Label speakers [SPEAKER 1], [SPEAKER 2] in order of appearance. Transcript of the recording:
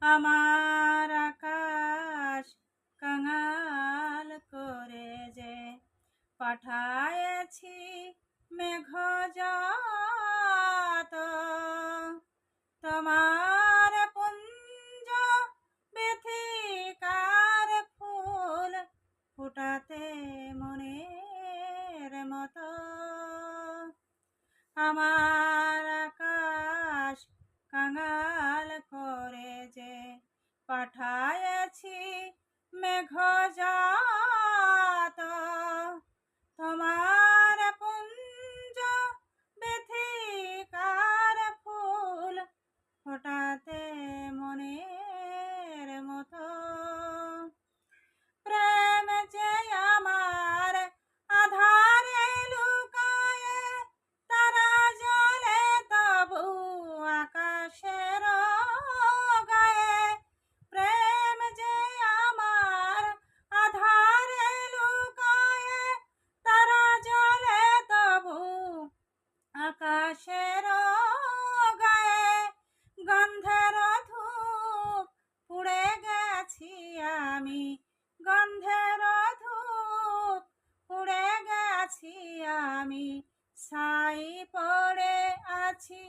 [SPEAKER 1] আমার আকাশ কাঙাল করে যে পাঠায়েছি মেঘজাত, তোমার পুঞ্জ বেথিকার ফুল ফুটাতে মনের মতো। আমার আকাশ কাঙাল করে যে পাঠায়েছি মেঘজাত, তোমার পুঞ্জ বেথিকার ফুল ফোটাতে মনের মতো। প্রেম যে আমার আধারে লুকায়ে, তারা জলে তবু আকাশের গায়ে। প্রেম যে আমার আধারে লুকায়ে, তারা জলে তবু আকাশের গায়ে। গন্ধের ধূপ পুড়ে গেছি আমি, গন্ধের ধূপ পুড়ে গেছি আমি, ছাই পড়ে আছি